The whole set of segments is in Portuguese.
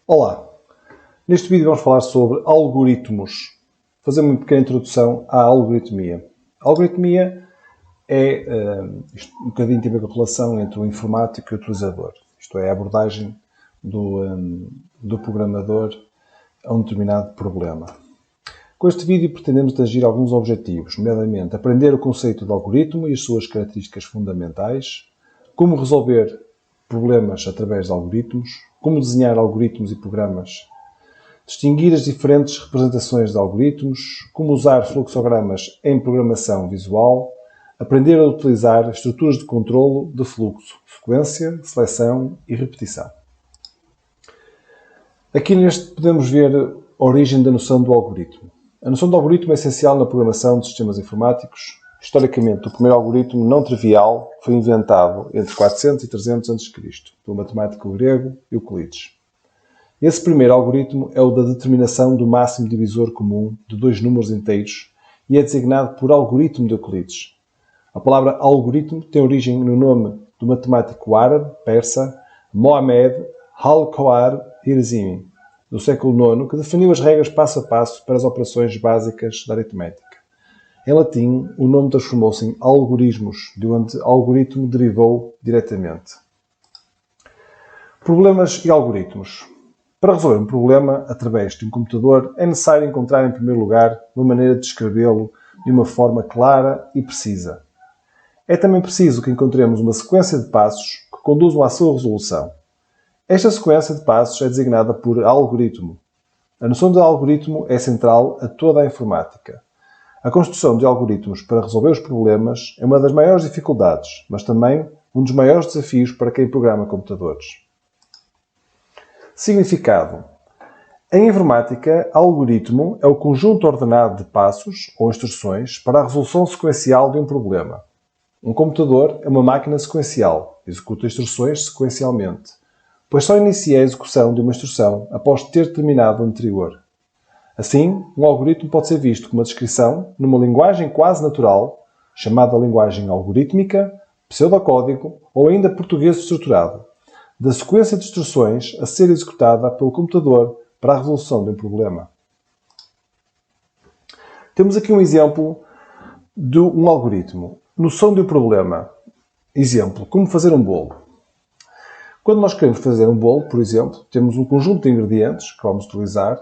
Olá! Neste vídeo vamos falar sobre algoritmos. Fazer uma pequena introdução à algoritmia. A algoritmia um bocadinho tem a ver com a relação entre o informático e o utilizador. Isto é, a abordagem do programador a um determinado problema. Com este vídeo pretendemos atingir alguns objetivos, nomeadamente aprender o conceito de algoritmo e as suas características fundamentais, como resolver problemas através de algoritmos, como desenhar algoritmos e programas, distinguir as diferentes representações de algoritmos, como usar fluxogramas em programação visual, aprender a utilizar estruturas de controlo de fluxo, sequência, seleção e repetição. Aqui neste podemos ver a origem da noção do algoritmo. A noção do algoritmo é essencial na programação de sistemas informáticos. Historicamente, o primeiro algoritmo não trivial foi inventado entre 400 e 300 a.C., pelo matemático grego Euclides. Esse primeiro algoritmo é o da determinação do máximo divisor comum de dois números inteiros e é designado por algoritmo de Euclides. A palavra algoritmo tem origem no nome do matemático árabe, persa, Mohamed al-Khwarizmi, do século IX, que definiu as regras passo a passo para as operações básicas da aritmética. Em latim, o nome transformou-se em algorismos, de onde algoritmo derivou diretamente. Problemas e algoritmos. Para resolver um problema através de um computador, é necessário encontrar, em primeiro lugar, uma maneira de descrevê-lo de uma forma clara e precisa. É também preciso que encontremos uma sequência de passos que conduzam à sua resolução. Esta sequência de passos é designada por algoritmo. A noção de algoritmo é central a toda a informática. A construção de algoritmos para resolver os problemas é uma das maiores dificuldades, mas também um dos maiores desafios para quem programa computadores. Significado. Em informática, algoritmo é o conjunto ordenado de passos ou instruções para a resolução sequencial de um problema. Um computador é uma máquina sequencial, executa instruções sequencialmente, pois só inicia a execução de uma instrução após ter terminado a anterior. Assim, um algoritmo pode ser visto como uma descrição, numa linguagem quase natural, chamada linguagem algorítmica, pseudocódigo ou ainda português estruturado, da sequência de instruções a ser executada pelo computador para a resolução de um problema. Temos aqui um exemplo de um algoritmo. Noção de um problema. Exemplo, como fazer um bolo. Quando nós queremos fazer um bolo, por exemplo, temos um conjunto de ingredientes que vamos utilizar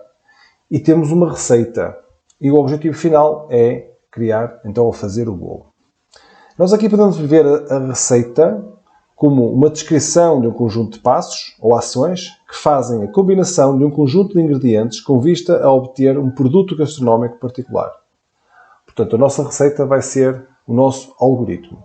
e temos uma receita. E o objetivo final é criar, então, ou fazer o bolo. Nós aqui podemos ver a receita como uma descrição de um conjunto de passos ou ações que fazem a combinação de um conjunto de ingredientes com vista a obter um produto gastronómico particular. Portanto, a nossa receita vai ser o nosso algoritmo.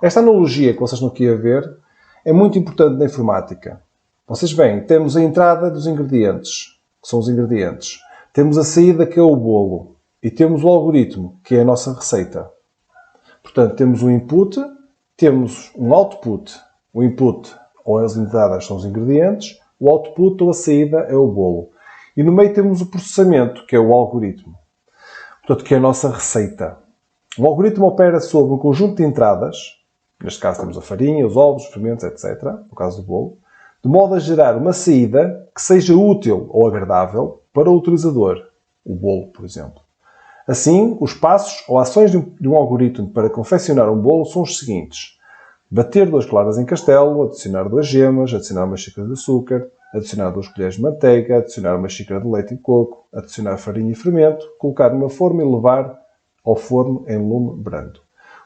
Esta analogia que vocês estão aqui a ver é muito importante na informática. Vocês veem, temos a entrada dos ingredientes, que são os ingredientes. Temos a saída, que é o bolo. E temos o algoritmo, que é a nossa receita. Portanto, temos um input, temos um output. O input ou as entradas são os ingredientes, o output ou a saída é o bolo. E no meio temos o processamento, que é o algoritmo. Portanto, que é a nossa receita. O algoritmo opera sobre um conjunto de entradas, neste caso temos a farinha, os ovos, os fermentos, etc., no caso do bolo, de modo a gerar uma saída que seja útil ou agradável para o utilizador, o bolo, por exemplo. Assim, os passos ou ações de um algoritmo para confeccionar um bolo são os seguintes: bater 2 claras em castelo, adicionar 2 gemas, adicionar uma xícara de açúcar, adicionar 2 colheres de manteiga, adicionar uma xícara de leite e coco, adicionar farinha e fermento, colocar numa forma e levar ao forno em lume brando.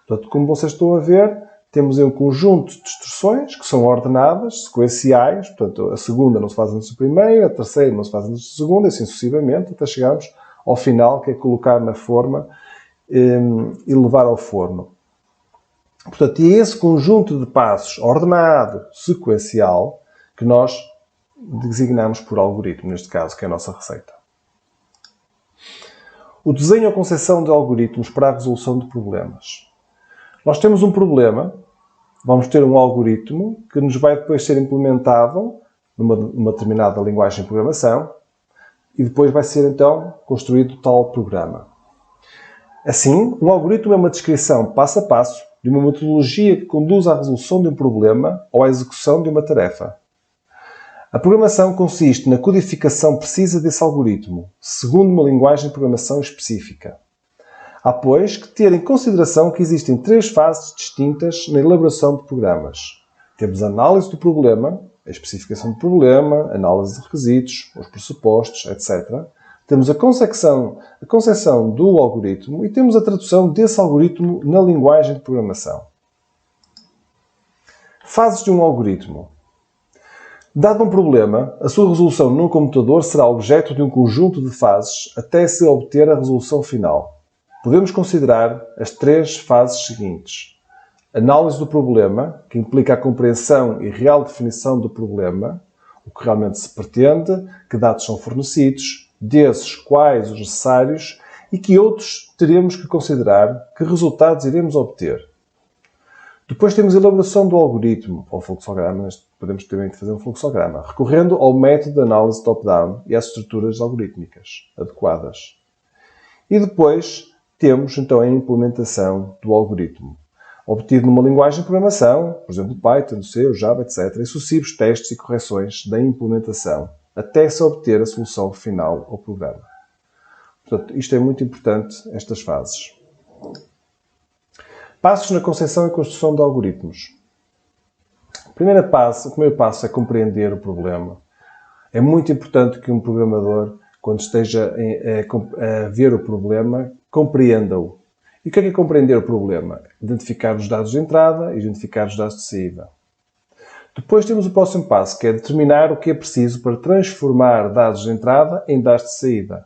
Portanto, como vocês estão a ver, temos um conjunto de instruções que são ordenadas, sequenciais. Portanto, a segunda não se faz antes da primeira, a terceira não se faz antes da segunda, e assim sucessivamente, até chegarmos ao final, que é colocar na forma e levar ao forno. Portanto, é esse conjunto de passos ordenado, sequencial, que nós designamos por algoritmo, neste caso, que é a nossa receita. O desenho ou concepção de algoritmos para a resolução de problemas. Nós temos um problema, vamos ter um algoritmo que nos vai depois ser implementado numa determinada linguagem de programação e depois vai ser então construído tal programa. Assim, um algoritmo é uma descrição passo a passo de uma metodologia que conduz à resolução de um problema ou à execução de uma tarefa. A programação consiste na codificação precisa desse algoritmo, segundo uma linguagem de programação específica. Há, pois, que ter em consideração que existem 3 fases distintas na elaboração de programas. Temos a análise do problema, a especificação do problema, a análise de requisitos, os pressupostos, etc. Temos a concepção do algoritmo e temos a tradução desse algoritmo na linguagem de programação. Fases de um algoritmo. Dado um problema, a sua resolução no computador será objeto de um conjunto de fases até se obter a resolução final. Podemos considerar as 3 fases seguintes. Análise do problema, que implica a compreensão e real definição do problema, o que realmente se pretende, que dados são fornecidos, desses quais os necessários e que outros teremos que considerar, que resultados iremos obter. Depois temos a elaboração do algoritmo, ou fluxograma, podemos também fazer um fluxograma, recorrendo ao método de análise top-down e às estruturas algorítmicas adequadas. E depois temos então a implementação do algoritmo, obtido numa linguagem de programação, por exemplo Python, C, Java, etc., e sucessivos testes e correções da implementação, até se obter a solução final ao programa. Portanto, isto é muito importante, estas fases. Passos na concepção e construção de algoritmos. O primeiro passo é compreender o problema. É muito importante que um programador, quando esteja a ver o problema, compreenda-o. E o que é compreender o problema? Identificar os dados de entrada e identificar os dados de saída. Depois temos o próximo passo, que é determinar o que é preciso para transformar dados de entrada em dados de saída.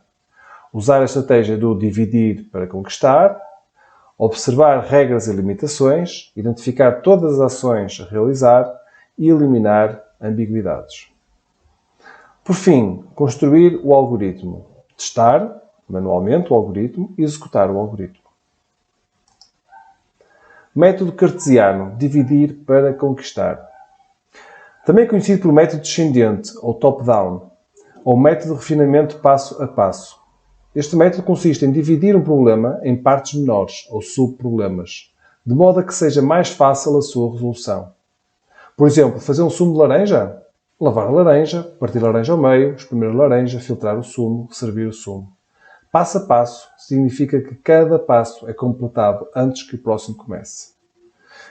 Usar a estratégia do dividir para conquistar, observar regras e limitações, identificar todas as ações a realizar e eliminar ambiguidades. Por fim, construir o algoritmo. Testar manualmente o algoritmo e executar o algoritmo. Método cartesiano, dividir para conquistar. Também conhecido por método descendente ou top-down, ou método de refinamento passo a passo. Este método consiste em dividir um problema em partes menores, ou subproblemas, de modo a que seja mais fácil a sua resolução. Por exemplo, fazer um sumo de laranja? Lavar a laranja, partir a laranja ao meio, espremer a laranja, filtrar o sumo, servir o sumo. Passo a passo significa que cada passo é completado antes que o próximo comece.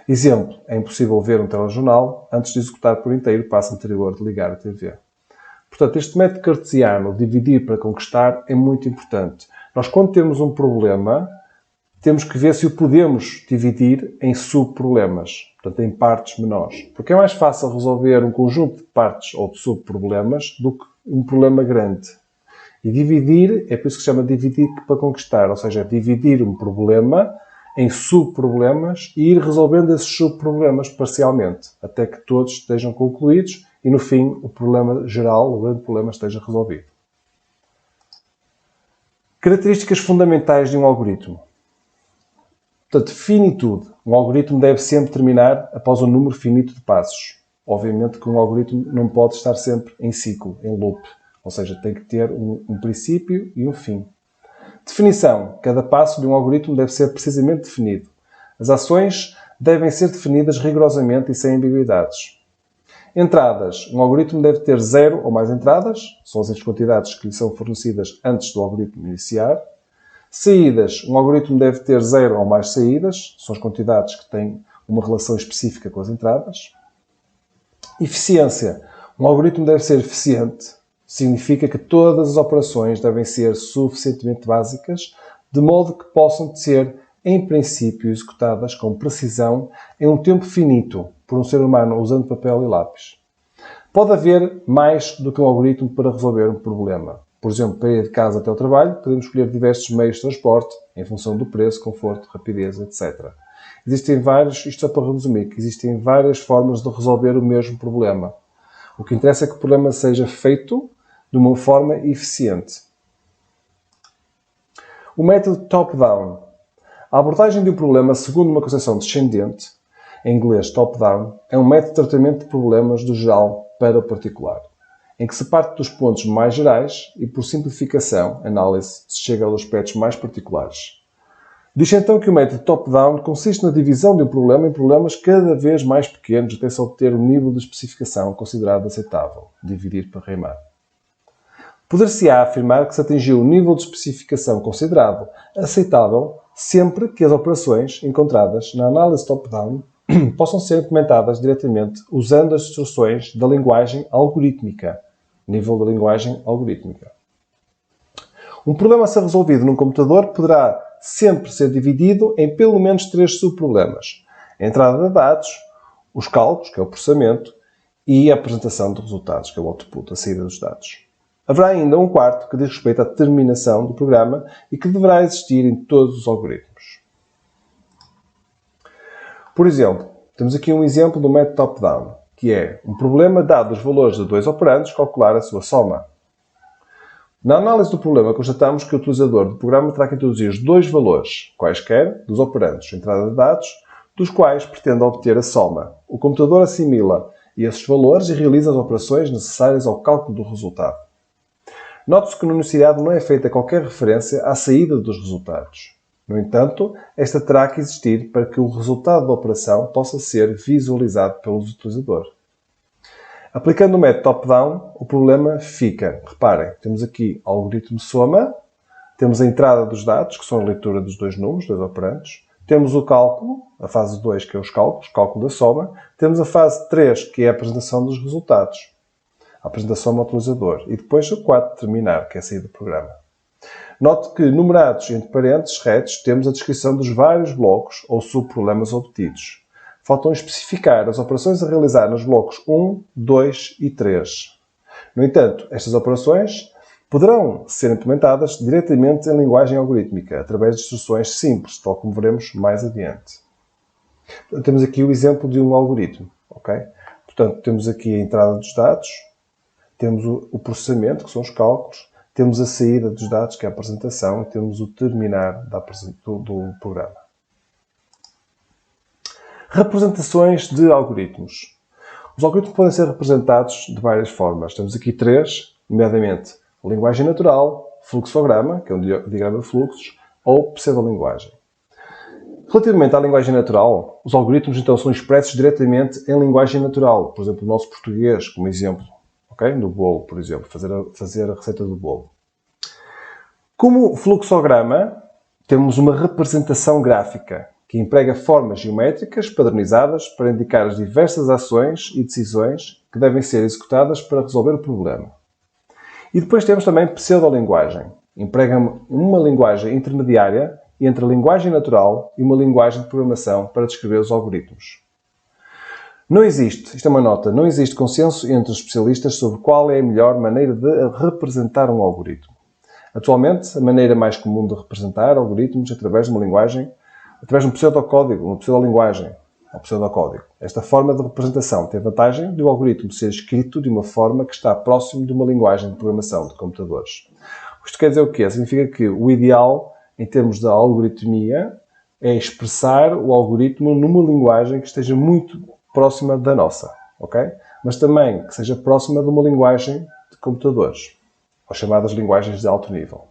Exemplo, é impossível ver um telejornal antes de executar por inteiro o passo anterior de ligar a TV. Portanto, este método cartesiano, dividir para conquistar, é muito importante. Nós, quando temos um problema, temos que ver se o podemos dividir em subproblemas, portanto, em partes menores. Porque é mais fácil resolver um conjunto de partes ou de subproblemas do que um problema grande. E dividir, é por isso que se chama dividir para conquistar, ou seja, dividir um problema em subproblemas e ir resolvendo esses subproblemas parcialmente, até que todos estejam concluídos e, no fim, o problema geral, o grande problema, esteja resolvido. Características fundamentais de um algoritmo. Portanto, finitude. Um algoritmo deve sempre terminar após um número finito de passos. Obviamente que um algoritmo não pode estar sempre em ciclo, em loop. Ou seja, tem que ter um princípio e um fim. Definição. Cada passo de um algoritmo deve ser precisamente definido. As ações devem ser definidas rigorosamente e sem ambiguidades. Entradas. Um algoritmo deve ter 0 ou mais entradas, são as quantidades que lhe são fornecidas antes do algoritmo iniciar. Saídas. Um algoritmo deve ter 0 ou mais saídas, são as quantidades que têm uma relação específica com as entradas. Eficiência. Um algoritmo deve ser eficiente. Significa que todas as operações devem ser suficientemente básicas, de modo que possam ser, em princípio, executadas com precisão em um tempo finito, por um ser humano usando papel e lápis. Pode haver mais do que um algoritmo para resolver um problema. Por exemplo, para ir de casa até o trabalho, podemos escolher diversos meios de transporte, em função do preço, conforto, rapidez, etc. Existem vários, isto só para resumir, que existem várias formas de resolver o mesmo problema. O que interessa é que o problema seja feito de uma forma eficiente. O método top-down. A abordagem de um problema segundo uma concepção descendente, em inglês top-down, é um método de tratamento de problemas do geral para o particular, em que se parte dos pontos mais gerais e, por simplificação, análise, se chega aos aspectos mais particulares. Diz então que o método top-down consiste na divisão de um problema em problemas cada vez mais pequenos até se obter um nível de especificação considerado aceitável. Dividir para reimar. Poder-se-á afirmar que se atingiu um nível de especificação considerado aceitável sempre que as operações encontradas na análise top-down possam ser implementadas diretamente usando as instruções da linguagem algorítmica. Nível da linguagem algorítmica. Um problema a ser resolvido num computador poderá sempre ser dividido em pelo menos 3 subproblemas. A entrada de dados, os cálculos, que é o processamento, e a apresentação de resultados, que é o output, a saída dos dados. Haverá ainda um quarto que diz respeito à terminação do programa e que deverá existir em todos os algoritmos. Por exemplo, temos aqui um exemplo do método top-down, que é um problema dado os valores de 2 operandos, calcular a sua soma. Na análise do problema, constatamos que o utilizador do programa terá que introduzir os 2 valores, quaisquer, dos operandos, entrada de dados, dos quais pretende obter a soma. O computador assimila esses valores e realiza as operações necessárias ao cálculo do resultado. Note-se que no enunciado não é feita qualquer referência à saída dos resultados. No entanto, esta terá que existir para que o resultado da operação possa ser visualizado pelo utilizador. Aplicando o método top-down, o problema fica. Reparem, temos aqui o algoritmo soma, temos a entrada dos dados, que são a leitura dos 2 números, 2 operandos, temos o cálculo, a fase 2, que é os cálculos, cálculo da soma, temos a fase 3, que é a apresentação dos resultados, a apresentação ao utilizador, e depois o 4, terminar, que é a saída do programa. Note que, numerados entre parênteses retos, temos a descrição dos vários blocos ou subproblemas obtidos. Faltam especificar as operações a realizar nos blocos 1, 2 e 3. No entanto, estas operações poderão ser implementadas diretamente em linguagem algorítmica, através de instruções simples, tal como veremos mais adiante. Temos aqui o exemplo de um algoritmo. Okay? Portanto, temos aqui a entrada dos dados, temos o processamento, que são os cálculos, temos a saída dos dados, que é a apresentação, e temos o terminar do programa. Representações de algoritmos. Os algoritmos podem ser representados de várias formas. Temos aqui 3, nomeadamente linguagem natural, fluxograma, que é um diagrama de fluxos, ou pseudolinguagem. Relativamente à linguagem natural, os algoritmos então são expressos diretamente em linguagem natural. Por exemplo, o nosso português, como exemplo, okay? No bolo, por exemplo, fazer a receita do bolo. Como fluxograma, temos uma representação gráfica, que emprega formas geométricas padronizadas para indicar as diversas ações e decisões que devem ser executadas para resolver o problema. E depois temos também pseudolinguagem. Emprega uma linguagem intermediária entre a linguagem natural e uma linguagem de programação para descrever os algoritmos. Não existe, isto é uma nota, não existe consenso entre os especialistas sobre qual é a melhor maneira de representar um algoritmo. Atualmente, a maneira mais comum de representar algoritmos é através de uma linguagem, através de um pseudocódigo, uma pseudolinguagem, ou pseudocódigo. Esta forma de representação tem a vantagem de o algoritmo ser escrito de uma forma que está próximo de uma linguagem de programação de computadores. Isto quer dizer o quê? Significa que o ideal, em termos da algoritmia, é expressar o algoritmo numa linguagem que esteja muito próxima da nossa, ok? Mas também que seja próxima de uma linguagem de computadores, ou chamadas linguagens de alto nível.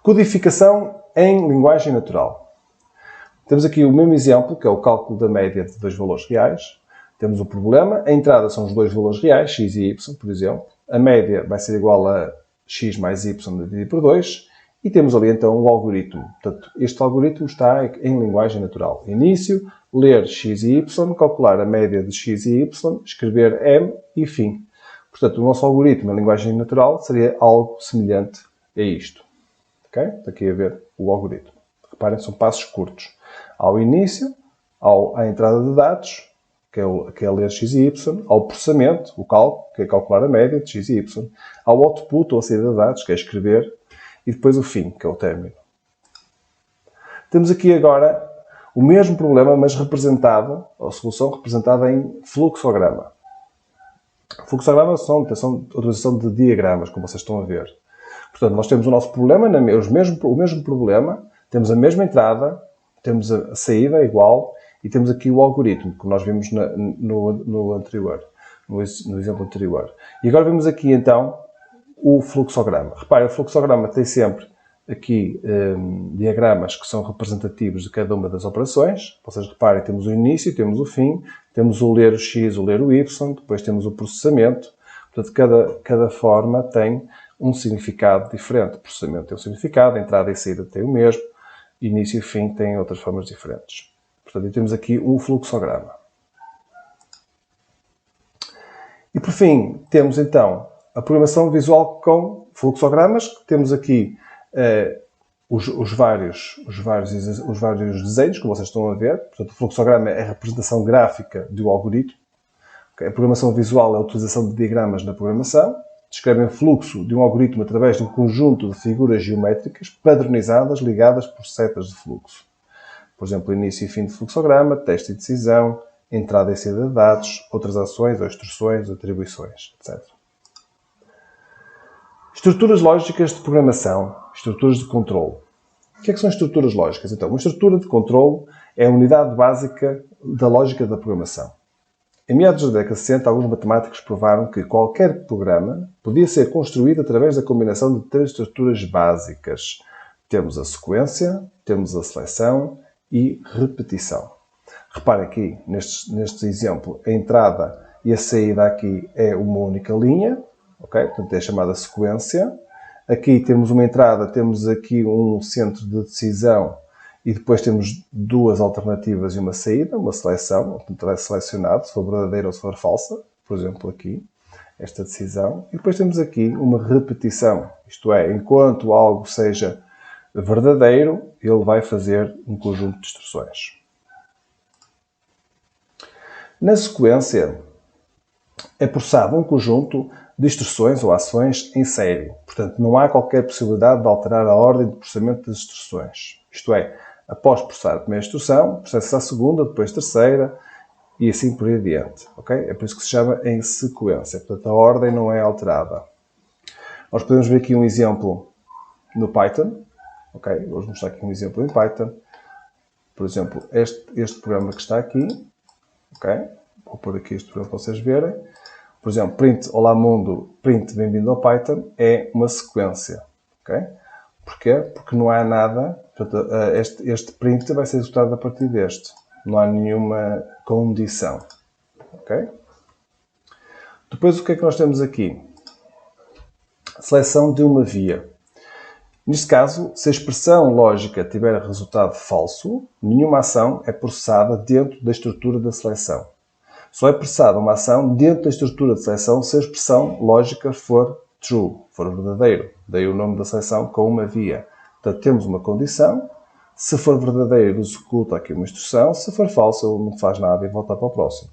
Codificação em linguagem natural. Temos aqui o mesmo exemplo, que é o cálculo da média de 2 valores reais. Temos o problema, a entrada são os 2 valores reais, x e y, por exemplo. A média vai ser igual a x mais y dividido por 2. E temos ali então o algoritmo. Portanto, este algoritmo está em linguagem natural. Início, ler x e y, calcular a média de x e y, escrever m e fim. Portanto, o nosso algoritmo em linguagem natural seria algo semelhante a isto. Okay? Está aqui a ver o algoritmo. Reparem, são passos curtos. Ao início, à entrada de dados, que é ler x e y, ao processamento, o cálculo, que é calcular a média de x e y, ao output, ou a saída de dados, que é escrever, e depois o fim, que é o término. Temos aqui agora o mesmo problema, mas representado, a solução representada em fluxograma. Fluxogramas são a utilização de diagramas, como vocês estão a ver. Portanto, nós temos o nosso problema, o mesmo problema, temos a mesma entrada, temos a saída igual e temos aqui o algoritmo, que nós vimos no anterior, no exemplo anterior. E agora vemos aqui então o fluxograma. Reparem, o fluxograma tem sempre aqui diagramas que são representativos de cada uma das operações. Vocês reparem, temos o início, temos o fim, temos o ler o X, o ler o Y, depois temos o processamento. Portanto, cada forma tem um significado diferente. O processamento tem um significado, a entrada e saída tem o mesmo, início e fim têm outras formas diferentes. Portanto, temos aqui um fluxograma. E por fim, temos então a programação visual com fluxogramas. Temos aqui os vários desenhos, como vocês estão a ver. Portanto, o fluxograma é a representação gráfica do algoritmo. A programação visual é a utilização de diagramas na programação. Descrevem o fluxo de um algoritmo através de um conjunto de figuras geométricas padronizadas ligadas por setas de fluxo. Por exemplo, início e fim de fluxograma, teste e decisão, entrada e saída de dados, outras ações ou instruções, atribuições, etc. Estruturas lógicas de programação, estruturas de controle. O que é que são estruturas lógicas? Então, uma estrutura de controle é a unidade básica da lógica da programação. Em meados da década de 60, alguns matemáticos provaram que qualquer programa podia ser construído através da combinação de três estruturas básicas. Temos a sequência, temos a seleção e repetição. Reparem aqui, neste exemplo, a entrada e a saída aqui é uma única linha, ok? Portanto, é chamada sequência. Aqui temos uma entrada, temos aqui um centro de decisão e depois temos duas alternativas e uma saída, uma seleção, portanto é selecionado se for verdadeira ou se for falsa, por exemplo aqui, esta decisão. E depois temos aqui uma repetição, isto é, enquanto algo seja verdadeiro, ele vai fazer um conjunto de instruções. Na sequência, é processado um conjunto de instruções ou ações em série. Portanto, não há qualquer possibilidade de alterar a ordem de processamento das instruções. Isto é, após processar a primeira instrução, processa a segunda, depois a terceira e assim por aí adiante. Okay? É por isso que se chama em sequência. Portanto, a ordem não é alterada. Nós podemos ver aqui um exemplo no Python. Okay? Vou mostrar aqui um exemplo em Python. Por exemplo, este programa que está aqui. Okay? Vou pôr aqui este programa para vocês verem. Por exemplo, print olá mundo, print bem-vindo ao Python é uma sequência. Okay? Porquê? Porque não há nada, portanto, este print vai ser executado a partir deste. Não há nenhuma condição. Okay? Depois, o que é que nós temos aqui? Seleção de uma via. Neste caso, se a expressão lógica tiver resultado falso, nenhuma ação é processada dentro da estrutura da seleção. Só é processada uma ação dentro da estrutura de seleção se a expressão lógica for true, for verdadeiro. Daí o nome da seleção com uma via. Portanto, temos uma condição. Se for verdadeiro, executa aqui uma instrução. Se for falso, ele não faz nada e volta para o próximo.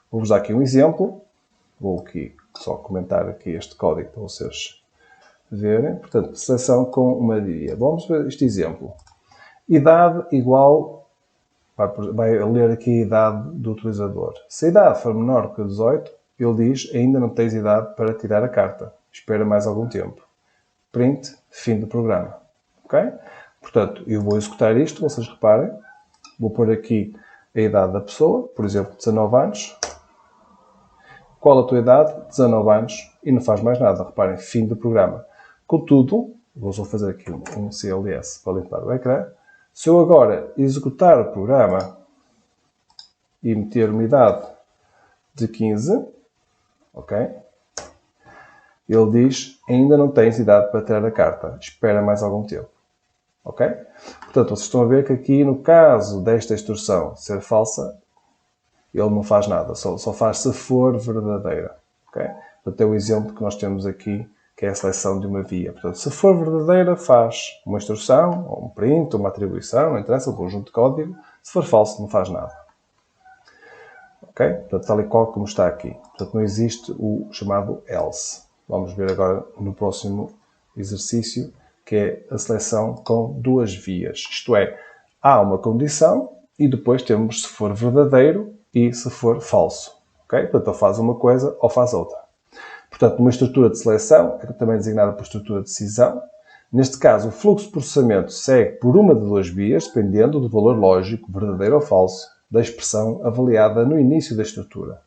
Vou-vos dar aqui um exemplo. Vou aqui só comentar aqui este código para vocês verem. Portanto, seleção com uma via. Vamos ver este exemplo. Idade igual... Vai ler aqui a idade do utilizador. Se a idade for menor que 18, ele diz ainda não tens idade para tirar a carta. Espera mais algum tempo. Print, fim do programa. Ok? Portanto, eu vou executar isto, vocês reparem. Vou pôr aqui a idade da pessoa, por exemplo, 19 anos. Qual a tua idade? 19 anos. E não faz mais nada. Reparem, fim do programa. Contudo, vou só fazer aqui um CLS para limpar o ecrã. Se eu agora executar o programa e meter uma idade de 15, ok? Ele diz, ainda não tens idade para tirar a carta, espera mais algum tempo, ok? Portanto, vocês estão a ver que aqui, no caso desta instrução ser falsa, ele não faz nada, só faz se for verdadeira, ok? Portanto, é o exemplo que nós temos aqui, que é a seleção de uma via. Portanto, se for verdadeira, faz uma instrução, ou um print, ou uma atribuição, não interessa, um conjunto de código. Se for falso, não faz nada. Ok? Portanto, tal e qual como está aqui. Portanto, não existe o chamado else. Vamos ver agora no próximo exercício, que é a seleção com duas vias. Isto é, há uma condição e depois temos se for verdadeiro e se for falso. Ok? Portanto, ou faz uma coisa ou faz outra. Portanto, uma estrutura de seleção é também designada por estrutura de decisão. Neste caso, o fluxo de processamento segue por uma de duas vias, dependendo do valor lógico, verdadeiro ou falso, da expressão avaliada no início da estrutura.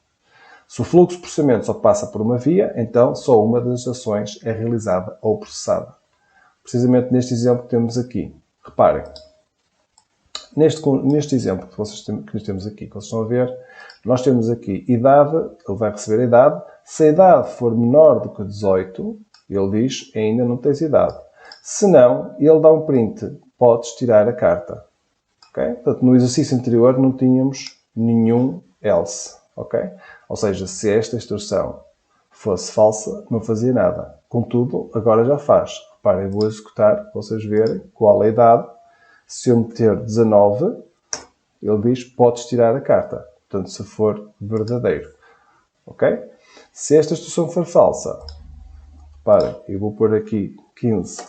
Se o fluxo de processamento só passa por uma via, então só uma das ações é realizada ou processada. precisamente neste exemplo que temos aqui. Reparem, neste exemplo que nós temos aqui, que vocês estão a ver, nós temos aqui idade, ele vai receber a idade. Se a idade for menor do que 18, ele diz, ainda não tens idade. Se não, ele dá um print, podes tirar a carta. Okay? Portanto, no exercício anterior não tínhamos nenhum else. Okay? Ou seja, se esta instrução fosse falsa, não fazia nada. Contudo, agora já faz. Reparem, vou executar, para vocês verem qual é a idade. Se eu meter 19, ele diz, podes tirar a carta. Portanto, se for verdadeiro. Ok? Se esta instrução for falsa, reparem, eu vou pôr aqui 15.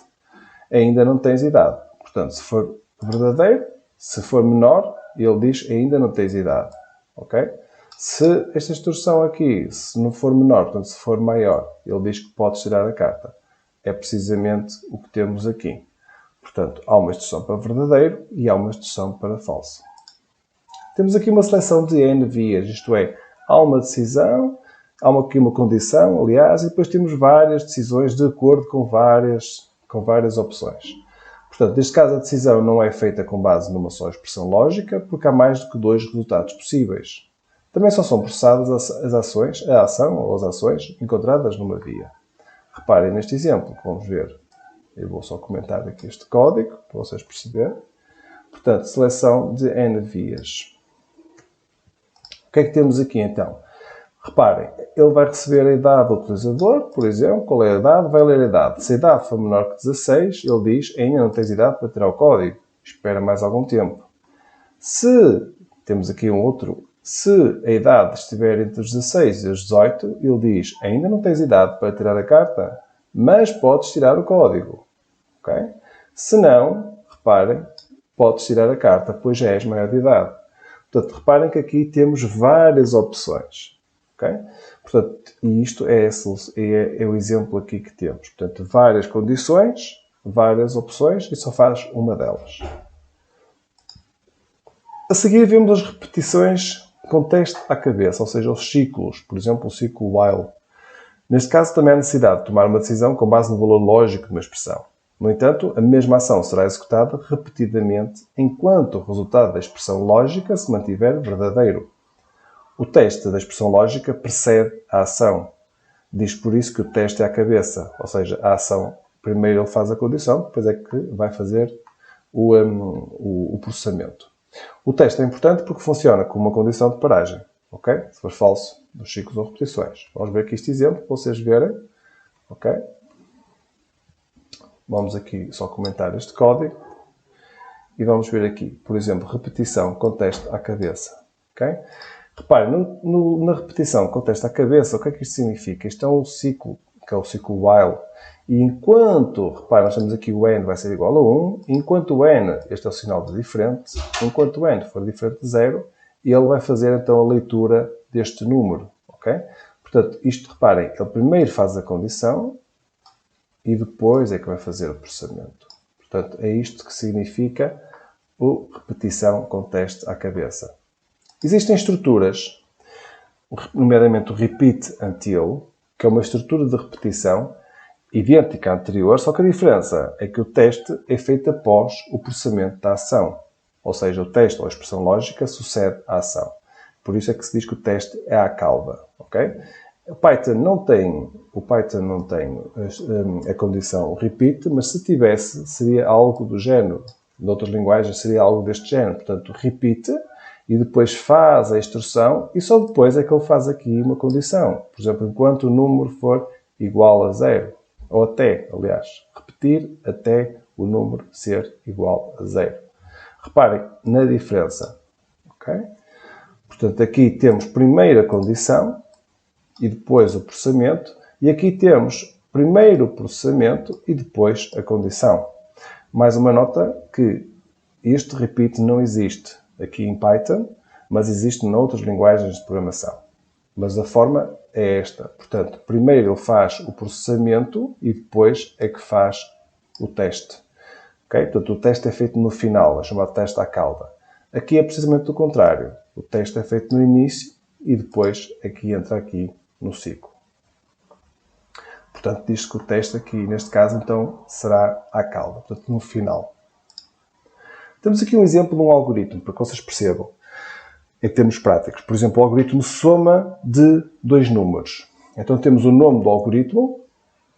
Ainda não tens idade. Portanto, se for verdadeiro, se for menor, ele diz, ainda não tens idade. Ok? Se esta instrução aqui, se não for menor, portanto, se for maior, ele diz que podes tirar a carta. É precisamente o que temos aqui. Portanto, há uma instrução para verdadeiro e há uma instrução para falso. Temos aqui uma seleção de N vias, isto é, há uma decisão, há aqui uma condição, aliás, e depois temos várias decisões de acordo com várias opções. Portanto, neste caso, a decisão não é feita com base numa só expressão lógica, porque há mais do que 2 resultados possíveis. Também só são processadas a ação ou as ações encontradas numa via. Reparem neste exemplo que vamos ver. Eu vou só comentar aqui este código, para vocês perceberem. Portanto, seleção de N vias. O que é que temos aqui, então? Reparem, ele vai receber a idade do utilizador, por exemplo. Qual é a idade? Vai ler a idade. Se a idade for menor que 16, ele diz, ainda não tens idade para tirar o código. Espera mais algum tempo. Se, temos aqui um outro, se a idade estiver entre os 16 e os 18, ele diz, ainda não tens idade para tirar a carta, mas podes tirar o código. Okay? Se não, reparem, podes tirar a carta, pois já és maior de idade. Portanto, reparem que aqui temos várias opções. Okay? Portanto, e isto é o exemplo aqui que temos. Portanto, várias condições, várias opções e só faz uma delas. A seguir vemos as repetições com teste à cabeça, ou seja, os ciclos. Por exemplo, o ciclo while. Neste caso, também há necessidade de tomar uma decisão com base no valor lógico de uma expressão. No entanto, a mesma ação será executada repetidamente enquanto o resultado da expressão lógica se mantiver verdadeiro. O teste da expressão lógica precede a ação. Diz por isso que o teste é à cabeça, ou seja, a ação, primeiro ele faz a condição, depois é que vai fazer o processamento. O teste é importante porque funciona como uma condição de paragem. Okay? Se for falso, dos ciclos ou repetições. Vamos ver aqui este exemplo, para vocês verem. Okay? Vamos aqui só comentar este código. E vamos ver aqui, por exemplo, repetição com teste à cabeça. Okay? Reparem, na repetição com teste à cabeça, o que é que isto significa? Isto é um ciclo, que é o ciclo while. E enquanto, reparem, nós temos aqui o n vai ser igual a 1, enquanto o n, este é o sinal de diferente, enquanto o n for diferente de 0, ele vai fazer então a leitura deste número. Okay? Portanto, isto, reparem, ele primeiro faz a condição e depois é que vai fazer o processamento. Portanto, é isto que significa o repetição com teste à cabeça. Existem estruturas, nomeadamente o repeat until, que é uma estrutura de repetição idêntica à anterior, só que a diferença é que o teste é feito após o processamento da ação. Ou seja, o teste ou a expressão lógica sucede à ação. Por isso é que se diz que o teste é à cauda. Okay? O Python não tem a condição repeat, mas se tivesse, seria algo do género. De outras linguagens, seria algo deste género. Portanto, repeat e depois faz a instrução e só depois é que ele faz aqui uma condição. Por exemplo, enquanto o número for igual a 0. Ou até, aliás, repetir até o número ser igual a 0. Reparem na diferença. Okay? Portanto, aqui temos primeiro a condição e depois o processamento. E aqui temos primeiro o processamento e depois a condição. Mais uma nota que este repeat não existe aqui em Python, mas existe noutras linguagens de programação. Mas a forma é esta. Portanto, primeiro ele faz o processamento e depois é que faz o teste. Okay? Portanto, o teste é feito no final, é chamado teste à cauda. Aqui é precisamente o contrário. O teste é feito no início e depois é que entra aqui no ciclo. Portanto, diz-se que o teste aqui, neste caso, então, será à cauda, portanto, no final. Temos aqui um exemplo de um algoritmo, para que vocês percebam, em termos práticos. Por exemplo, o algoritmo soma de dois números. Então, temos o nome do algoritmo,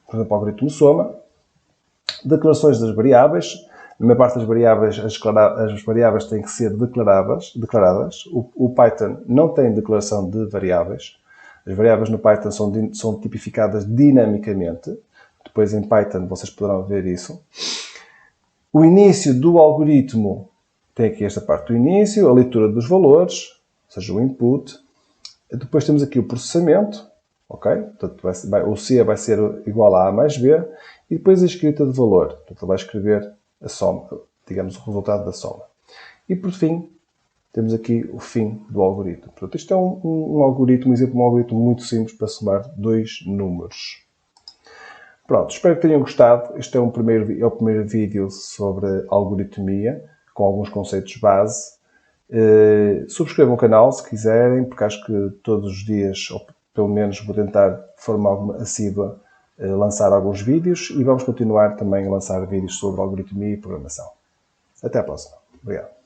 por exemplo, o algoritmo soma, declarações das variáveis. Na maior parte das variáveis, as variáveis têm que ser declaradas. O Python não tem declaração de variáveis. As variáveis no Python são tipificadas dinamicamente. Depois em Python vocês poderão ver isso. O início do algoritmo tem aqui esta parte do início, a leitura dos valores, ou seja, o input. Depois temos aqui o processamento, ok? Portanto, o C vai ser igual a A mais B. E depois a escrita de valor. Portanto, ele vai escrever a soma, digamos, o resultado da soma. E por fim, temos aqui o fim do algoritmo. Portanto, isto é um algoritmo, um exemplo de um algoritmo muito simples para somar dois números. Pronto, espero que tenham gostado. Este é o primeiro vídeo sobre algoritmia, com alguns conceitos base. Subscrevam o canal se quiserem, porque acho que todos os dias, ou pelo menos vou tentar de forma assídua, lançar alguns vídeos e vamos continuar também a lançar vídeos sobre algoritmia e programação. Até à próxima. Obrigado.